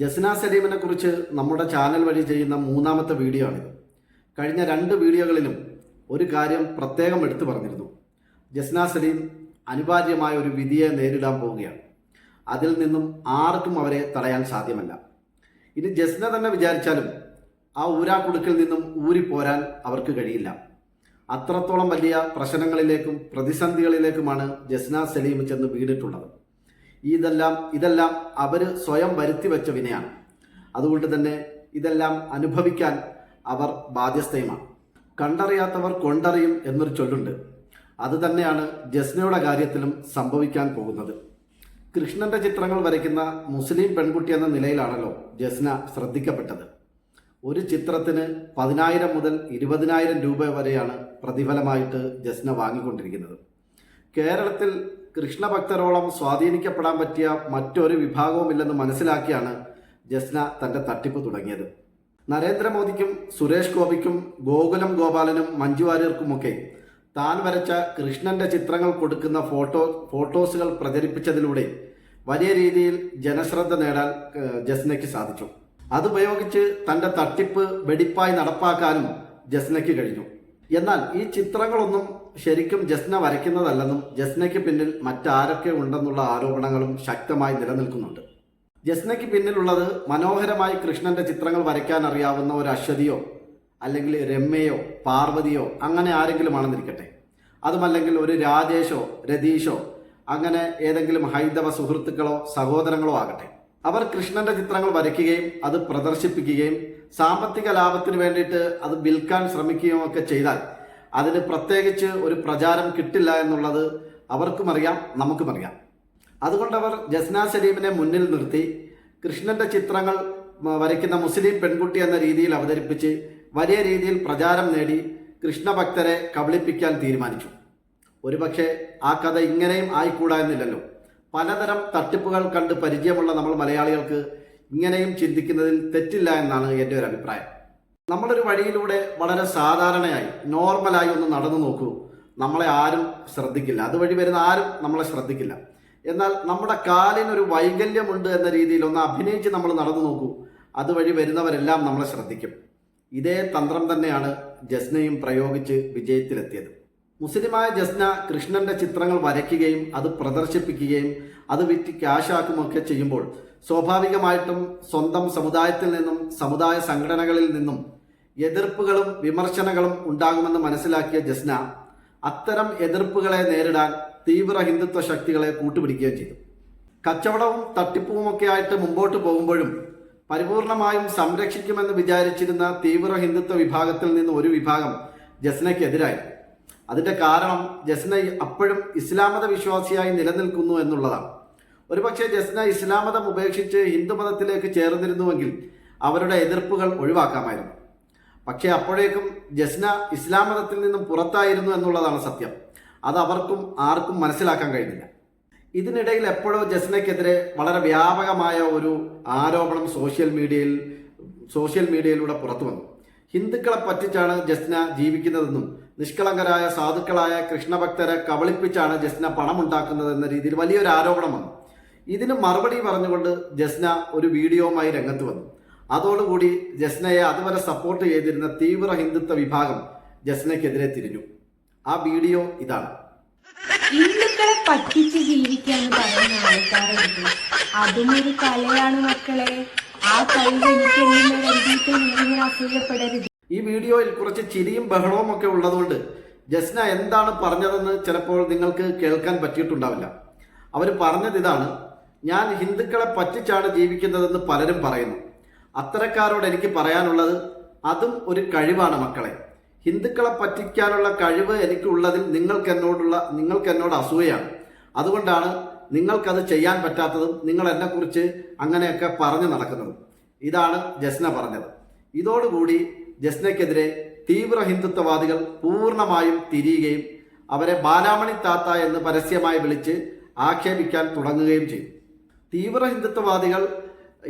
ജസ്ന സലീമിനെ കുറിച്ച് നമ്മുടെ ചാനൽ വഴി ചെയ്യുന്ന മൂന്നാമത്തെ വീഡിയോ ആണിത്. കഴിഞ്ഞ 2 വീഡിയോകളിലും ഒരു കാര്യം പ്രത്യേകം എടുത്തു പറഞ്ഞിരുന്നു. ജസ്ന സലീം അനിവാര്യമായ ഒരു വിധിയെ നേരിടാൻ പോവുകയാണ്. അതിൽ നിന്നും ആർക്കും അവരെ തടയാൻ സാധ്യമല്ല. ഇനി ജസ്ന തന്നെ വിചാരിച്ചാലും ആ ഊരാക്കുടുക്കിൽ നിന്നും ഊരിപ്പോരാൻ അവർക്ക് കഴിയില്ല. അത്രത്തോളം വലിയ പ്രശ്നങ്ങളിലേക്കും പ്രതിസന്ധികളിലേക്കുമാണ് ജസ്ന സലീം ചെന്ന് വീണിട്ടുള്ളത്. ഇതെല്ലാം അവർ സ്വയം വരുത്തി വെച്ച വിനയാണ്. അതുകൊണ്ട് തന്നെ ഇതെല്ലാം അനുഭവിക്കാൻ അവർ ബാധ്യസ്ഥയുമാണ്. കണ്ടറിയാത്തവർ കൊണ്ടറിയും എന്നൊരു ചൊല്ലുണ്ട്. അതുതന്നെയാണ് ജസ്നയുടെ കാര്യത്തിലും സംഭവിക്കാൻ പോകുന്നത്. കൃഷ്ണന്റെ ചിത്രങ്ങൾ വരയ്ക്കുന്ന മുസ്ലിം പെൺകുട്ടി എന്ന നിലയിലാണല്ലോ ജസ്ന ശ്രദ്ധിക്കപ്പെട്ടത്. ഒരു ചിത്രത്തിന് 10,000 മുതൽ 20,000 രൂപ വരെയാണ് പ്രതിഫലമായിട്ട് ജസ്ന വാങ്ങിക്കൊണ്ടിരിക്കുന്നത്. കേരളത്തിൽ കൃഷ്ണഭക്തരോളം സ്വാധീനിക്കപ്പെടാൻ പറ്റിയ മറ്റൊരു വിഭാഗവുമില്ലെന്ന് മനസ്സിലാക്കിയാണ് ജസ്ന തൻ്റെ തട്ടിപ്പ് തുടങ്ങിയത്. നരേന്ദ്രമോദിക്കും സുരേഷ് ഗോപിക്കും ഗോകുലം ഗോപാലനും മഞ്ജു വാര്യർക്കുമൊക്കെ താൻ വരച്ച കൃഷ്ണന്റെ ചിത്രങ്ങൾ കൊടുക്കുന്ന ഫോട്ടോസുകൾ പ്രചരിപ്പിച്ചതിലൂടെ വലിയ രീതിയിൽ ജനശ്രദ്ധ നേടാൻ ജസ്നയ്ക്ക് സാധിച്ചു. അതുപയോഗിച്ച് തൻ്റെ തട്ടിപ്പ് വെടിപ്പായി നടപ്പാക്കാനും ജസ്നയ്ക്ക് കഴിഞ്ഞു. എന്നാൽ ഈ ചിത്രങ്ങളൊന്നും ശരിക്കും ജസ്ന വരയ്ക്കുന്നതല്ലെന്നും ജസ്നയ്ക്ക് പിന്നിൽ മറ്റാരൊക്കെ ഉണ്ടെന്നുള്ള ആരോപണങ്ങളും ശക്തമായി നിലനിൽക്കുന്നുണ്ട്. ജസ്നയ്ക്ക് പിന്നിലുള്ളത് മനോഹരമായി കൃഷ്ണന്റെ ചിത്രങ്ങൾ വരയ്ക്കാൻ അറിയാവുന്ന ഒരു അശ്വതിയോ അല്ലെങ്കിൽ രമ്യയോ പാർവതിയോ അങ്ങനെ ആരെങ്കിലും ആണെന്നിരിക്കട്ടെ. അതുമല്ലെങ്കിൽ ഒരു രാജേഷോ രതീഷോ അങ്ങനെ ഏതെങ്കിലും ഹൈന്ദവ സുഹൃത്തുക്കളോ സഹോദരങ്ങളോ ആകട്ടെ. അവർ കൃഷ്ണന്റെ ചിത്രങ്ങൾ വരയ്ക്കുകയും അത് പ്രദർശിപ്പിക്കുകയും സാമ്പത്തിക ലാഭത്തിന് വേണ്ടിയിട്ട് അത് വിൽക്കാൻ ശ്രമിക്കുകയും ഒക്കെ ചെയ്താൽ അതിന് പ്രത്യേകിച്ച് ഒരു പ്രചാരം കിട്ടില്ല എന്നുള്ളത് അവർക്കും അറിയാം, നമുക്കും അറിയാം. അതുകൊണ്ടവർ ജസ്ന സലീമിനെ മുന്നിൽ നിർത്തി കൃഷ്ണന്റെ ചിത്രങ്ങൾ വരയ്ക്കുന്ന മുസ്ലിം പെൺകുട്ടി എന്ന രീതിയിൽ അവതരിപ്പിച്ച് വലിയ രീതിയിൽ പ്രചാരം നേടി കൃഷ്ണഭക്തരെ കബളിപ്പിക്കാൻ തീരുമാനിച്ചു. ഒരുപക്ഷെ ആ കഥ ഇങ്ങനെയും ആയിക്കൂടാ എന്നില്ലല്ലോ. പലതരം തട്ടിപ്പുകൾ കണ്ട് പരിചയമുള്ള നമ്മൾ മലയാളികൾക്ക് ഇങ്ങനെയും ചിന്തിക്കുന്നതിൽ തെറ്റില്ല എന്നാണ് എൻ്റെ ഒരു അഭിപ്രായം. നമ്മളൊരു വഴിയിലൂടെ വളരെ സാധാരണയായി നോർമലായി ഒന്ന് നടന്നു നോക്കൂ, നമ്മളെ ആരും ശ്രദ്ധിക്കില്ല. അതുവഴി വരുന്ന ആരും നമ്മളെ ശ്രദ്ധിക്കില്ല. എന്നാൽ നമ്മുടെ കാലിനൊരു വൈകല്യമുണ്ട് എന്ന രീതിയിൽ ഒന്ന് അഭിനയിച്ച് നമ്മൾ നടന്നു നോക്കൂ, അതുവഴി വരുന്നവരെല്ലാം നമ്മളെ ശ്രദ്ധിക്കും. ഇതേ തന്ത്രം തന്നെയാണ് ജസ്നയും പ്രയോഗിച്ച് വിജയത്തിലെത്തിയത്. മുസ്ലിമായ ജസ്ന കൃഷ്ണന്റെ ചിത്രങ്ങൾ വരയ്ക്കുകയും അത് പ്രദർശിപ്പിക്കുകയും അത് വിറ്റ് ക്യാഷാക്കുമൊക്കെ ചെയ്യുമ്പോൾ സ്വാഭാവികമായിട്ടും സ്വന്തം സമുദായത്തിൽ നിന്നും സമുദായ സംഘടനകളിൽ നിന്നും എതിർപ്പുകളും വിമർശനങ്ങളും ഉണ്ടാകുമെന്ന് മനസ്സിലാക്കിയ ജസ്ന അത്തരം എതിർപ്പുകളെ നേരിടാൻ തീവ്ര ഹിന്ദുത്വ ശക്തികളെ കൂട്ടുപിടിക്കുകയും ചെയ്തു. കച്ചവടവും തട്ടിപ്പുമൊക്കെ ആയിട്ട് മുമ്പോട്ട് പോകുമ്പോഴും പരിപൂർണമായും സംരക്ഷിക്കുമെന്ന് വിചാരിച്ചിരുന്ന തീവ്ര ഹിന്ദുത്വ വിഭാഗത്തിൽ നിന്ന് ഒരു വിഭാഗം ജസ്നയ്ക്കെതിരായി. അതിൻ്റെ കാരണം ജസ്ന അപ്പോഴും ഇസ്ലാമത വിശ്വാസിയായി നിലനിൽക്കുന്നു എന്നുള്ളതാണ്. ഒരുപക്ഷെ ജസ്ന ഇസ്ലാമതം ഉപേക്ഷിച്ച് ഹിന്ദുമതത്തിലേക്ക് ചേർന്നിരുന്നുവെങ്കിൽ അവരുടെ എതിർപ്പുകൾ ഒഴിവാക്കാമായിരുന്നു. പക്ഷേ അപ്പോഴേക്കും ജസ്ന ഇസ്ലാമതത്തിൽ നിന്നും പുറത്തായിരുന്നു എന്നുള്ളതാണ് സത്യം. അത് അവർക്കും ആർക്കും മനസ്സിലാക്കാൻ കഴിഞ്ഞില്ല. ഇതിനിടയിൽ എപ്പോഴോ ജസ്നയ്ക്കെതിരെ വളരെ വ്യാപകമായ ഒരു ആരോപണം സോഷ്യൽ മീഡിയയിലൂടെ പുറത്തു വന്നു. ഹിന്ദുക്കളെ പറ്റിച്ചാണ് ജസ്ന ജീവിക്കുന്നതെന്നും നിഷ്കളങ്കരായ സാധുക്കളായ കൃഷ്ണഭക്തരെ കബളിപ്പിച്ചാണ് ജസ്ന പണമുണ്ടാക്കുന്നത് എന്ന രീതിയിൽ വലിയൊരു ആരോപണം വന്നു. ഇതിന് മറുപടി പറഞ്ഞുകൊണ്ട് ജസ്ന ഒരു വീഡിയോവുമായി രംഗത്ത് വന്നു. അതോടുകൂടി ജസ്നയെ അതുവരെ സപ്പോർട്ട് ചെയ്തിരുന്ന തീവ്ര ഹിന്ദുത്വ വിഭാഗം ജസ്നയ്ക്കെതിരെ തിരിഞ്ഞു. ആ വീഡിയോ ഇതാണ്. ഹിന്ദുക്കളെ പറ്റിച്ച് ജീവിക്കാന്ന് പറയുന്ന ആൾക്കാരുണ്ട്. അതും ഒരു കലയാണ് മക്കളെ. ആ കഴിവ് എനിക്ക് എഴുതിയിട്ട് അസൂയപ്പെടരുത്. ഈ വീഡിയോയിൽ കുറച്ച് ചിരിയും ബഹളവും ഒക്കെ ഉള്ളതുകൊണ്ട് ജസ്ന എന്താണ് പറഞ്ഞതെന്ന് ചിലപ്പോൾ നിങ്ങൾക്ക് കേൾക്കാൻ പറ്റിയിട്ടുണ്ടാവില്ല. അവർ പറഞ്ഞത് ഇതാണ്: ഞാൻ ഹിന്ദുക്കളെ പറ്റിച്ചാണ് ജീവിക്കുന്നതെന്ന് പലരും പറയുന്നു. അത്തരക്കാരോട് എനിക്ക് പറയാനുള്ളത് അതും ഒരു കഴിവാണ് മക്കളെ. ഹിന്ദുക്കളെ പറ്റിക്കാനുള്ള കഴിവ് എനിക്കുള്ളതിൽ നിങ്ങൾക്ക് എന്നോട് അസൂയയാണ്. അതുകൊണ്ടാണ് നിങ്ങൾക്കത് ചെയ്യാൻ പറ്റാത്തതും നിങ്ങൾ എന്നെക്കുറിച്ച് അങ്ങനെയൊക്കെ പറഞ്ഞു നടക്കുന്നതും. ഇതാണ് ജസ്ന പറഞ്ഞത്. ഇതോടുകൂടി ജസ്നയ്ക്കെതിരെ തീവ്ര ഹിന്ദുത്വവാദികൾ പൂർണ്ണമായും തിരിയുകയും അവരെ ബാലാമണി താത്ത എന്ന് പരസ്യമായി വിളിച്ച് ആക്ഷേപിക്കാൻ തുടങ്ങുകയും ചെയ്തു. തീവ്ര ഹിന്ദുത്വവാദികൾ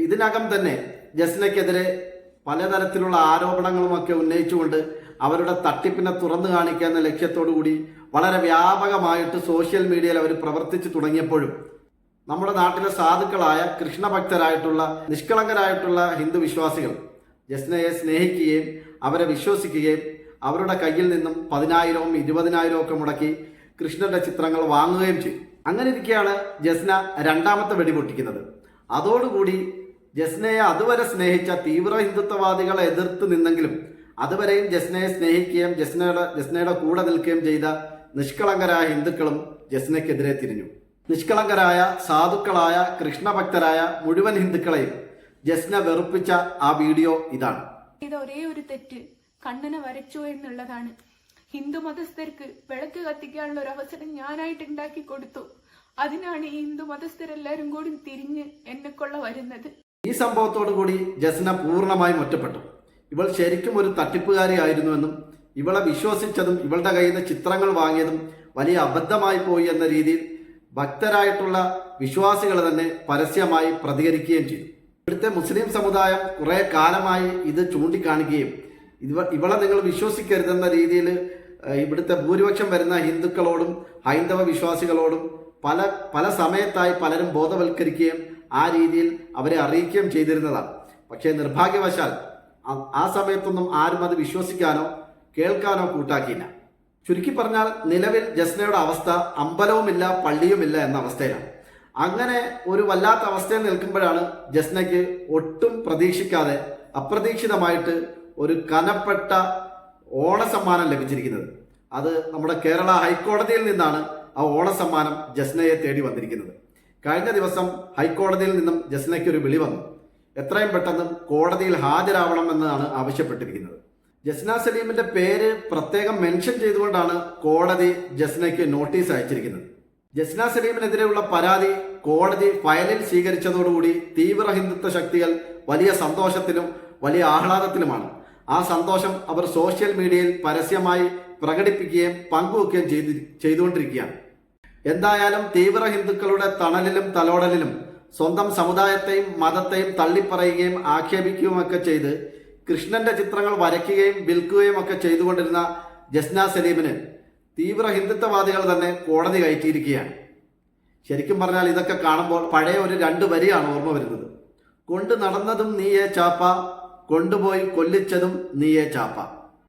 ഇതിനകം തന്നെ ജസ്നയ്ക്കെതിരെ പലതരത്തിലുള്ള ആരോപണങ്ങളുമൊക്കെ ഉന്നയിച്ചുകൊണ്ട് അവരുടെ തട്ടിപ്പിനെ തുറന്നു കാണിക്കുക എന്ന ലക്ഷ്യത്തോടു കൂടി വളരെ വ്യാപകമായിട്ട് സോഷ്യൽ മീഡിയയിൽ അവർ പ്രവർത്തിച്ചു തുടങ്ങിയപ്പോഴും നമ്മുടെ നാട്ടിലെ സാധുക്കളായ കൃഷ്ണഭക്തരായിട്ടുള്ള നിഷ്കളങ്കരായിട്ടുള്ള ഹിന്ദു വിശ്വാസികൾ ജസ്നയെ സ്നേഹിക്കുകയും അവരെ വിശ്വസിക്കുകയും അവരുടെ കയ്യിൽ നിന്നും 10,000-വും 20,000-വും ഒക്കെ മുടക്കി കൃഷ്ണന്റെ ചിത്രങ്ങൾ വാങ്ങുകയും ചെയ്തു. അങ്ങനെ ഇരിക്കെയാണ് ജസ്ന രണ്ടാമത്തെ വെടിപൊട്ടിക്കുന്നത്. അതോടുകൂടി ജസ്നയെ അതുവരെ സ്നേഹിച്ച തീവ്ര ഹിന്ദുത്വവാദികളെ എതിർത്ത് നിന്നെങ്കിലും അതുവരെയും ജസ്നയെ സ്നേഹിക്കുകയും ജസ്നയുടെ കൂടെ നിൽക്കുകയും ചെയ്ത നിഷ്കളങ്കരായ ഹിന്ദുക്കളും ജസ്നയ്ക്കെതിരെ തിരിഞ്ഞു. നിഷ്കളങ്കരായ സാധുക്കളായ കൃഷ്ണഭക്തരായ മുഴുവൻ ഹിന്ദുക്കളെയും ജസ്ന വെറുപ്പിച്ച ആ വീഡിയോ ഇതാണ്. ഇത് ഒരേ ഒരു തെറ്റ് കണ്ണനെ വരച്ചു എന്നുള്ളതാണ്. ഹിന്ദു മതസ്ഥർക്ക് വിളക്ക് കത്തിക്കാനുള്ള ഒരു അവസരം ഞാനായിട്ട് ഉണ്ടാക്കി കൊടുത്തു. അതിനാണ് ഈ ഹിന്ദു മതസ്ഥരെല്ലാരും കൂടി തിരിഞ്ഞ് എന്നെക്കൊള്ള വരുന്നത്. ഈ സംഭവത്തോടു കൂടി ജസ്ന പൂർണ്ണമായും ഒറ്റപ്പെട്ടു. ഇവൾ ശരിക്കും ഒരു തട്ടിപ്പുകാരിയായിരുന്നുവെന്നും ഇവളെ വിശ്വസിച്ചതും ഇവളുടെ കയ്യിൽ നിന്ന് ചിത്രങ്ങൾ വാങ്ങിയതും വലിയ അബദ്ധമായി പോയി എന്ന രീതിയിൽ ഭക്തരായിട്ടുള്ള വിശ്വാസികൾ തന്നെ പരസ്യമായി പ്രതികരിക്കുകയും ചെയ്തു. ഇവിടുത്തെ മുസ്ലിം സമുദായം കുറെ കാലമായി ഇത് ചൂണ്ടിക്കാണിക്കുകയും ഇവളെ നിങ്ങൾ വിശ്വസിക്കരുതെന്ന രീതിയിൽ ഇവിടുത്തെ ഭൂരിപക്ഷം വരുന്ന ഹിന്ദുക്കളോടും ഹൈന്ദവ വിശ്വാസികളോടും പല സമയത്തായി പലരും ബോധവൽക്കരിക്കുകയും ആ രീതിയിൽ അവരെ അറിയിക്കുകയും ചെയ്തിരുന്നതാണ്. പക്ഷേ നിർഭാഗ്യവശാൽ ആ സമയത്തൊന്നും ആരും അത് വിശ്വസിക്കാനോ കേൾക്കാനോ കൂട്ടാക്കിയില്ല. ചുരുക്കി പറഞ്ഞാൽ നിലവിൽ ജസ്നയുടെ അവസ്ഥ അമ്പലവുമില്ല പള്ളിയുമില്ല എന്ന അവസ്ഥയിലാണ്. അങ്ങനെ ഒരു വല്ലാത്ത അവസ്ഥയിൽ നിൽക്കുമ്പോഴാണ് ജസ്നയ്ക്ക് ഒട്ടും പ്രതീക്ഷിക്കാതെ അപ്രതീക്ഷിതമായിട്ട് ഒരു കനപ്പെട്ട ഓണസമ്മാനം ലഭിച്ചിരിക്കുന്നത്. അത് നമ്മുടെ കേരള ഹൈക്കോടതിയിൽ നിന്നാണ് ആ ഓണസമ്മാനം ജസ്നയെ തേടി വന്നിരിക്കുന്നത്. കഴിഞ്ഞ ദിവസം ഹൈക്കോടതിയിൽ നിന്നും ജസ്നയ്ക്ക് ഒരു വിളി വന്നു. എത്രയും പെട്ടെന്ന് കോടതിയിൽ ഹാജരാവണമെന്നാണ് ആവശ്യപ്പെട്ടിരിക്കുന്നത്. ജസ്ന സലീമിന്റെ പേര് പ്രത്യേകം മെൻഷൻ ചെയ്തുകൊണ്ടാണ് കോടതി ജസ്നയ്ക്ക് നോട്ടീസ് അയച്ചിരിക്കുന്നത്. ജസ്ന സലീമിനെതിരെയുള്ള പരാതി കോടതി ഫയലിൽ സ്വീകരിച്ചതോടുകൂടി തീവ്ര ഹിന്ദുത്വ ശക്തികൾ വലിയ സന്തോഷത്തിലും വലിയ ആഹ്ലാദത്തിലുമാണ്. ആ സന്തോഷം അവർ സോഷ്യൽ മീഡിയയിൽ പരസ്യമായി പ്രകടിപ്പിക്കുകയും പങ്കുവെക്കുകയും ചെയ്തുകൊണ്ടിരിക്കുകയാണ്. എന്തായാലും തീവ്ര ഹിന്ദുക്കളുടെ തണലിലും തലോടലിലും സ്വന്തം സമുദായത്തെയും മതത്തെയും തള്ളിപ്പറയുകയും ആക്ഷേപിക്കുകയുമൊക്കെ ചെയ്ത് കൃഷ്ണന്റെ ചിത്രങ്ങൾ വരയ്ക്കുകയും വിൽക്കുകയും ഒക്കെ ചെയ്തുകൊണ്ടിരുന്ന ജസ്ന സലീമിന് തീവ്ര ഹിന്ദുത്വവാദികൾ തന്നെ കോടതി കയറ്റിയിരിക്കുകയാണ്. ശരിക്കും പറഞ്ഞാൽ ഇതൊക്കെ കാണുമ്പോൾ പഴയ ഒരു 2 വരിയാണ് ഓർമ്മ വരുന്നത്. കൊണ്ടു നടന്നതും നീയേ ചാപ്പ, കൊണ്ടുപോയി കൊല്ലിച്ചതും നീയേ ചാപ്പ.